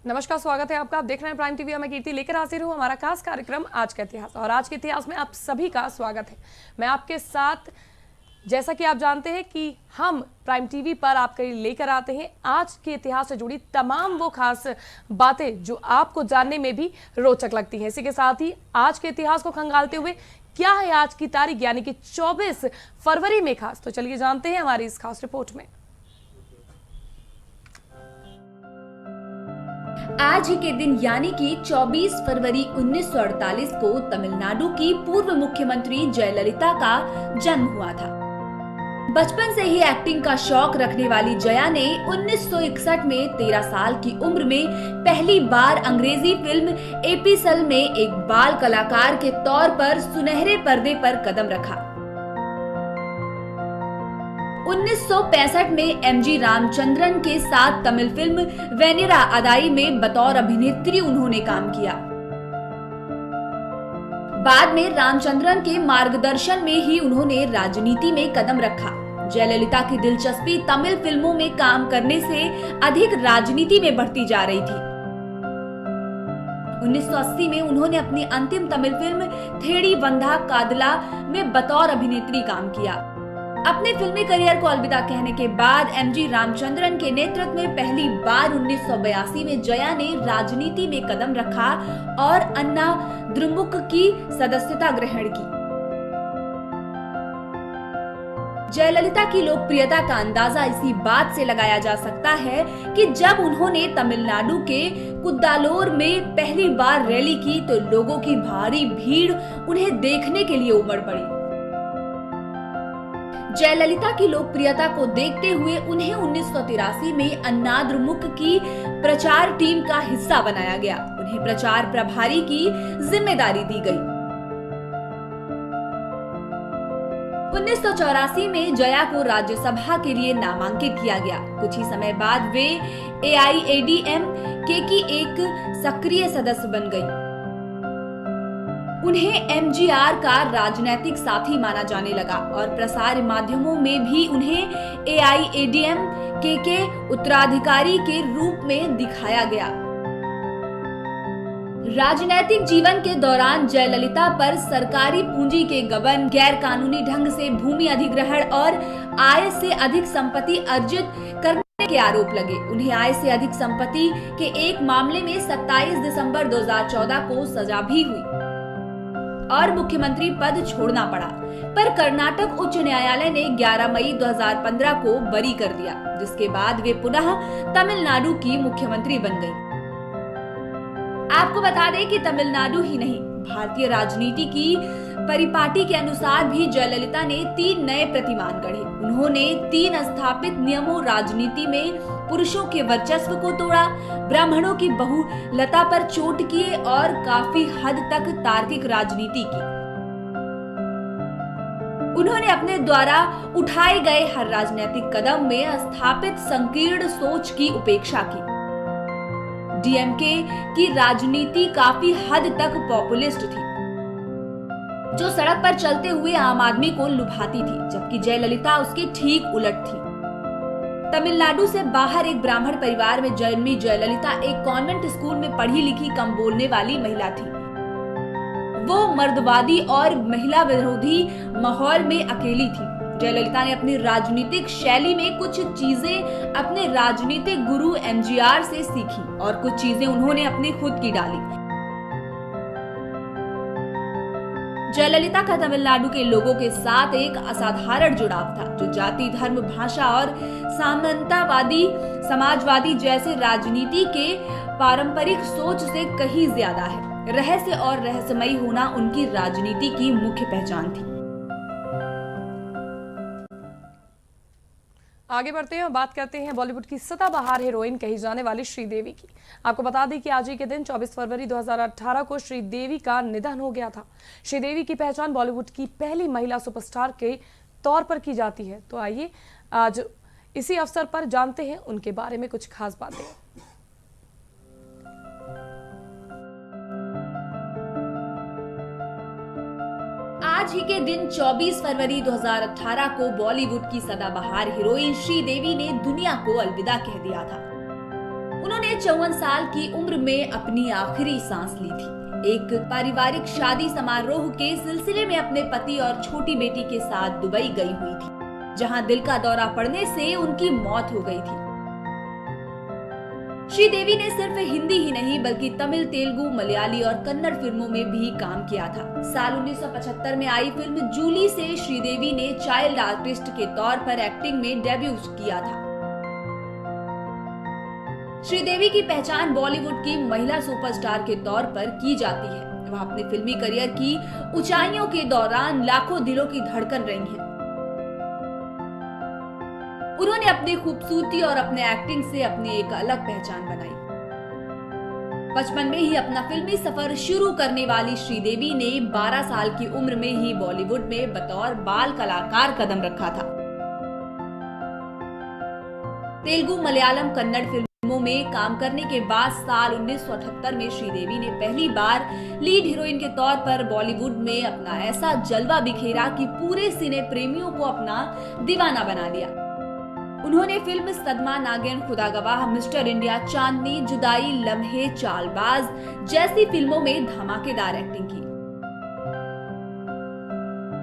नमस्कार, स्वागत है आपका। आप देख रहे हैं प्राइम टीवी। मैं कीर्ति लेकर हाजिर हूँ हमारा खास कार्यक्रम आज का इतिहास। और आज के इतिहास में आप सभी का स्वागत है। मैं आपके साथ, जैसा कि आप जानते हैं कि हम प्राइम टीवी पर आपके लिए लेकर आते हैं आज के इतिहास से जुड़ी तमाम वो खास बातें जो आपको जानने में भी रोचक लगती हैं। इसी के साथ ही आज के इतिहास को खंगालते हुए क्या है आज की तारीख यानी कि 24 फरवरी में खास, तो चलिए जानते हैं हमारी इस खास रिपोर्ट में। आज ही के दिन यानी कि 24 फरवरी 1948 को तमिलनाडु की पूर्व मुख्यमंत्री जयललिता का जन्म हुआ था। बचपन से ही एक्टिंग का शौक रखने वाली जया ने 1961 में 13 साल की उम्र में पहली बार अंग्रेजी फिल्म एपिसल में एक बाल कलाकार के तौर पर सुनहरे पर्दे पर कदम रखा। 1965 में एमजी रामचंद्रन के साथ तमिल फिल्म वेनिरा अदाई में बतौर अभिनेत्री उन्होंने काम किया। बाद में रामचंद्रन के मार्गदर्शन में ही उन्होंने राजनीति में कदम रखा। जयललिता की दिलचस्पी तमिल फिल्मों में काम करने से अधिक राजनीति में बढ़ती जा रही थी। 1980 में उन्होंने अपनी अंतिम तमिल फिल्म थेड़ी वंदा कादला में बतौर अभिनेत्री काम किया। अपने फिल्मी करियर को अलविदा कहने के बाद एमजी रामचंद्रन के नेतृत्व में पहली बार 1982 में जया ने राजनीति में कदम रखा और अन्ना द्रमुक की सदस्यता ग्रहण की। जयललिता की लोकप्रियता का अंदाजा इसी बात से लगाया जा सकता है कि जब उन्होंने तमिलनाडु के कुद्दालोर में पहली बार रैली की तो लोगों की भारी भीड़ उन्हें देखने के लिए उमड़ पड़ी। जयललिता की लोकप्रियता को देखते हुए उन्हें 1983 में अन्ना द्रमुक की प्रचार टीम का हिस्सा बनाया गया। उन्हें प्रचार प्रभारी की जिम्मेदारी दी गई। 1984 में जया को राज्यसभा के लिए नामांकित किया गया। कुछ ही समय बाद वे AIADMK की एक सक्रिय सदस्य बन गई। उन्हें एमजीआर का राजनीतिक साथी माना जाने लगा और प्रसार माध्यमों में भी उन्हें AIADMK के उत्तराधिकारी के रूप में दिखाया गया। राजनीतिक जीवन के दौरान जयललिता पर सरकारी पूंजी के गबन, गैर कानूनी ढंग से भूमि अधिग्रहण और आय से अधिक संपत्ति अर्जित करने के आरोप लगे। उन्हें आय से अधिक संपत्ति के एक मामले में 27 दिसंबर 2014 को सजा भी हुई और मुख्यमंत्री पद छोड़ना पड़ा, पर कर्नाटक उच्च न्यायालय ने 11 मई 2015 को बरी कर दिया, जिसके बाद वे पुनः तमिलनाडु की मुख्यमंत्री बन गई। आपको बता दें कि तमिलनाडु ही नहीं, भारतीय राजनीति की परिपाटी के अनुसार भी जयललिता ने 3 नए प्रतिमान गढ़े। उन्होंने 3 स्थापित नियमों राजनीति में पुरुषों के वर्चस्व को तोड़ा, ब्राह्मणों की बहुलता पर चोट किए और काफी हद तक तार्किक राजनीति की। उन्होंने अपने द्वारा उठाए गए हर राजनीतिक कदम में स्थापित संकीर्ण सोच की उपेक्षा की। डीएमके की राजनीति काफी हद तक पॉपुलिस्ट थी, जो सड़क पर चलते हुए आम आदमी को लुभाती थी, जबकि जयललिता उसके ठीक उलट थी। तमिलनाडु से बाहर एक ब्राह्मण परिवार में जन्मी जयललिता एक कॉन्वेंट स्कूल में पढ़ी लिखी, कम बोलने वाली महिला थी। वो मर्दवादी और महिला विरोधी माहौल में अकेली थी। जयललिता ने अपनी राजनीतिक शैली में कुछ चीजें अपने राजनीतिक गुरु एमजीआर से सीखी और कुछ चीजें उन्होंने अपनी खुद की डाली। जयललिता का तमिलनाडु के लोगों के साथ एक असाधारण जुड़ाव था, जो जाति, धर्म, भाषा और सामंतवादी समाजवादी जैसे राजनीति के पारंपरिक सोच से कहीं ज्यादा है। रहस्य और रहस्यमयी होना उनकी राजनीति की मुख्य पहचान थी। आगे बढ़ते हैं और बात करते हैं बॉलीवुड की सदाबहार हीरोइन कही जाने वाली श्रीदेवी की। आपको बता दें कि आज ही के दिन 24 फरवरी 2018 को श्रीदेवी का निधन हो गया था। श्रीदेवी की पहचान बॉलीवुड की पहली महिला सुपरस्टार के तौर पर की जाती है। तो आइए आज इसी अवसर पर जानते हैं उनके बारे में कुछ खास बातें। आज ही के दिन 24 फरवरी 2018 को बॉलीवुड की सदाबहार हीरोइन श्रीदेवी ने दुनिया को अलविदा कह दिया था। उन्होंने 54 साल की उम्र में अपनी आखिरी सांस ली थी। एक पारिवारिक शादी समारोह के सिलसिले में अपने पति और छोटी बेटी के साथ दुबई गई हुई थी, जहां दिल का दौरा पड़ने से उनकी मौत हो गई थी। श्रीदेवी ने सिर्फ हिंदी ही नहीं बल्कि तमिल, तेलुगु, मलयाली और कन्नड़ फिल्मों में भी काम किया था। साल 1975 में आई फिल्म जूली से श्रीदेवी ने चाइल्ड आर्टिस्ट के तौर पर एक्टिंग में डेब्यू किया था। श्रीदेवी की पहचान बॉलीवुड की महिला सुपरस्टार के तौर पर की जाती है। वह अपने फिल्मी करियर की ऊंचाइयों के दौरान लाखों दिलों की धड़कन रही हैं। उन्होंने अपनी खूबसूरती और अपने एक्टिंग से अपनी एक अलग पहचान बनाई। बचपन में ही अपना फिल्मी सफर शुरू करने वाली श्रीदेवी ने 12 साल की उम्र में ही बॉलीवुड में बतौर बाल कलाकार कदम रखा था। तेलुगु, मलयालम, कन्नड़ फिल्मों में काम करने के बाद साल 1978 में श्रीदेवी ने पहली बार लीड हीरोइन के तौर पर बॉलीवुड में अपना ऐसा जलवा बिखेरा कि पूरे सिने प्रेमियों को अपना दीवाना बना दिया। उन्होंने फिल्म सदमा, नागिन, खुदा गवाह, मिस्टर इंडिया, चांदनी, जुदाई, लम्हे, चालबाज जैसी फिल्मों में धमाकेदार एक्टिंग की।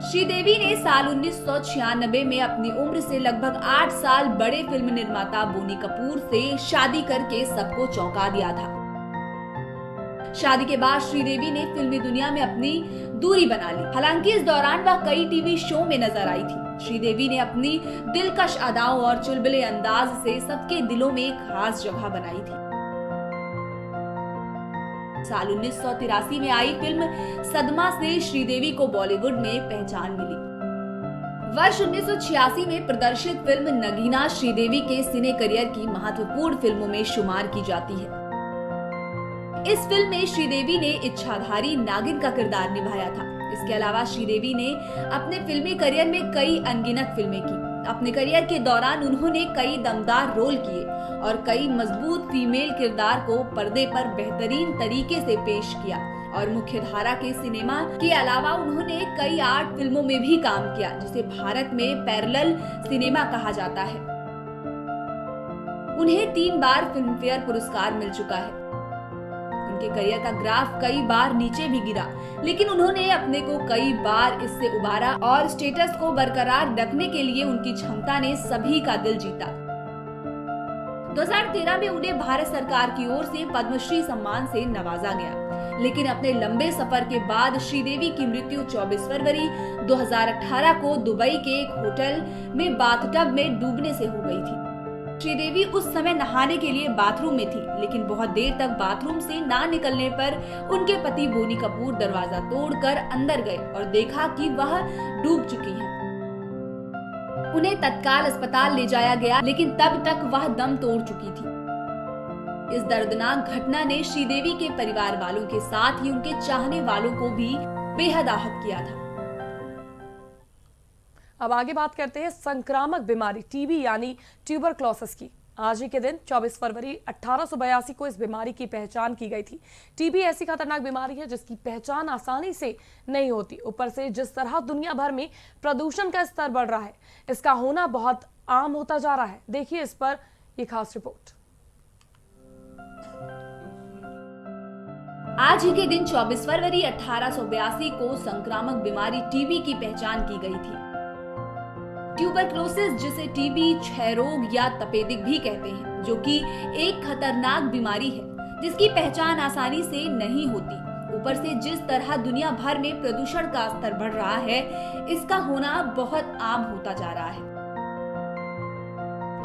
श्रीदेवी ने साल 1996 में अपनी उम्र से लगभग 8 साल बड़े फिल्म निर्माता बोनी कपूर से शादी करके सबको चौंका दिया था। शादी के बाद श्रीदेवी ने फिल्मी दुनिया में अपनी दूरी बना ली। हालांकि इस दौरान वह कई टीवी शो में नजर आई थी। श्रीदेवी ने अपनी दिलकश अदाओं और चुलबुले अंदाज से सबके दिलों में एक खास जगह बनाई थी। साल 1983 में आई फिल्म सदमा से श्रीदेवी को बॉलीवुड में पहचान मिली। वर्ष 1986 में प्रदर्शित फिल्म नगीना श्रीदेवी के सिने करियर की महत्वपूर्ण फिल्मों में शुमार की जाती है। इस फिल्म में श्रीदेवी ने इच्छाधारी नागिन का किरदार निभाया था। इसके अलावा श्रीदेवी ने अपने फिल्मी करियर में कई अनगिनत फिल्में की। अपने करियर के दौरान उन्होंने कई दमदार रोल किए और कई मजबूत फीमेल किरदार को पर्दे पर बेहतरीन तरीके से पेश किया। और मुख्य धारा के सिनेमा के अलावा उन्होंने कई आर्ट फिल्मों में भी काम किया, जिसे भारत में पैरेलल सिनेमा कहा जाता है। उन्हें 3 बार फिल्मफेयर पुरस्कार मिल चुका है। उनके करियर का ग्राफ कई बार नीचे भी गिरा, लेकिन उन्होंने अपने को कई बार इससे उबारा और स्टेटस को बरकरार रखने के लिए उनकी क्षमता ने सभी का दिल जीता। 2013 में उन्हें भारत सरकार की ओर से पद्मश्री सम्मान से नवाजा गया, लेकिन अपने लंबे सफर के बाद श्रीदेवी की मृत्यु 24 फरवरी 2018 को दुबई के एक होटल में बाथटब में डूबने से हो गई थी। श्रीदेवी उस समय नहाने के लिए बाथरूम में थी, लेकिन बहुत देर तक बाथरूम से ना निकलने पर उनके पति बोनी कपूर दरवाजा तोड़कर अंदर गए और देखा कि वह डूब चुकी हैं। उन्हें तत्काल अस्पताल ले जाया गया, लेकिन तब तक वह दम तोड़ चुकी थी। इस दर्दनाक घटना ने श्रीदेवी के परिवार वालों के साथ ही उनके चाहने वालों को भी बेहद आहत किया था। अब आगे बात करते हैं संक्रामक बीमारी टीबी यानी ट्यूबरक्लोसिस की। आज ही के दिन 24 फरवरी 1882 को इस बीमारी की पहचान की गई थी। टीबी ऐसी खतरनाक बीमारी है जिसकी पहचान आसानी से नहीं होती। ऊपर से जिस तरह दुनिया भर में प्रदूषण का स्तर बढ़ रहा है, इसका होना बहुत आम होता जा रहा है। देखिए इस पर ये खास रिपोर्ट। आज ही के दिन 24 फरवरी 1882 को संक्रामक बीमारी टीबी की पहचान की गई थी। ट्यूबरक्लोसिस, जिसे टीबी, क्षय रोग या तपेदिक भी कहते हैं, जो कि एक खतरनाक बीमारी है जिसकी पहचान आसानी से नहीं होती। ऊपर से जिस तरह दुनिया भर में प्रदूषण का स्तर बढ़ रहा है, इसका होना बहुत आम होता जा रहा है।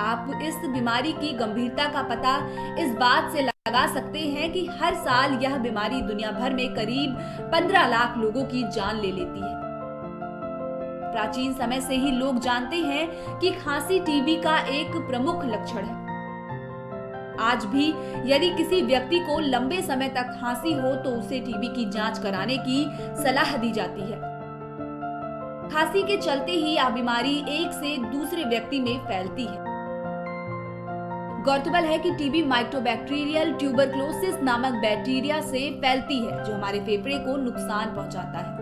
आप इस बीमारी की गंभीरता का पता इस बात से लगा सकते हैं कि हर साल यह बीमारी दुनिया भर में करीब 15 लाख लोगों की जान ले लेती है। प्राचीन समय से ही लोग जानते हैं कि खांसी टीबी का एक प्रमुख लक्षण है। आज भी यदि किसी व्यक्ति को लंबे समय तक खांसी हो तो उसे टीबी की जांच कराने की सलाह दी जाती है। खांसी के चलते ही यह बीमारी एक से दूसरे व्यक्ति में फैलती है। गौरतलब है कि टीबी माइकोबैक्टीरियल ट्यूबरक्लोसिस नामक बैक्टीरिया से फैलती है, जो हमारे फेफड़े को नुकसान पहुंचाता है।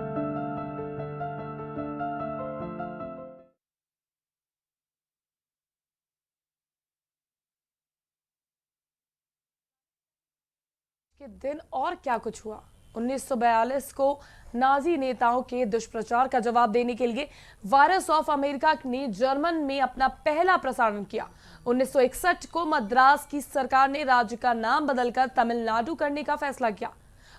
के दिन और क्या कुछ हुआ। 1942 को नाजी नेताओं के दुष्प्रचार का जवाब देने के लिए वायरस ऑफ अमेरिका ने जर्मन में अपना पहला प्रसारण किया। 1961 को मद्रास की सरकार ने राज्य का नाम बदलकर तमिलनाडु करने का फैसला किया।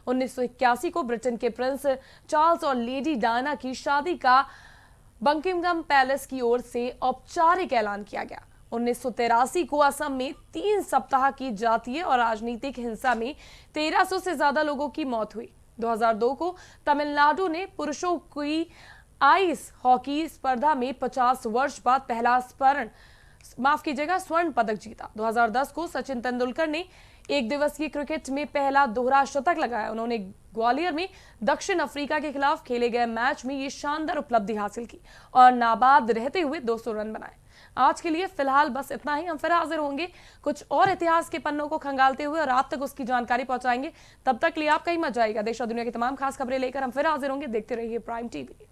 1981 को ब्रिटेन के प्रिंस चार्ल्स और लेडी डायना की शादी का बकिंघम पैलेस की ओर से औपचारिक ऐलान किया गया। 1983 को असम में 3 सप्ताह की जातीय और राजनीतिक हिंसा में 1300 से ज्यादा लोगों की मौत हुई। 2002 को तमिलनाडु ने पुरुषों की आइस हॉकी स्पर्धा में 50 वर्ष बाद पहला स्वर्ण पदक जीता। 2010 को सचिन तेंदुलकर ने एक दिवसीय क्रिकेट में पहला दोहरा शतक लगाया। उन्होंने ग्वालियर में दक्षिण अफ्रीका के खिलाफ खेले गए मैच में ये शानदार उपलब्धि हासिल की और नाबाद रहते हुए 200 रन बनाए। आज के लिए फिलहाल बस इतना ही। हम फिर हाजिर होंगे कुछ और इतिहास के पन्नों को खंगालते हुए और आप तक उसकी जानकारी पहुंचाएंगे। तब तक लिए आप कहीं मत जाइएगा। देश और दुनिया की तमाम खास खबरें लेकर हम फिर हाजिर होंगे। देखते रहिए प्राइम टीवी।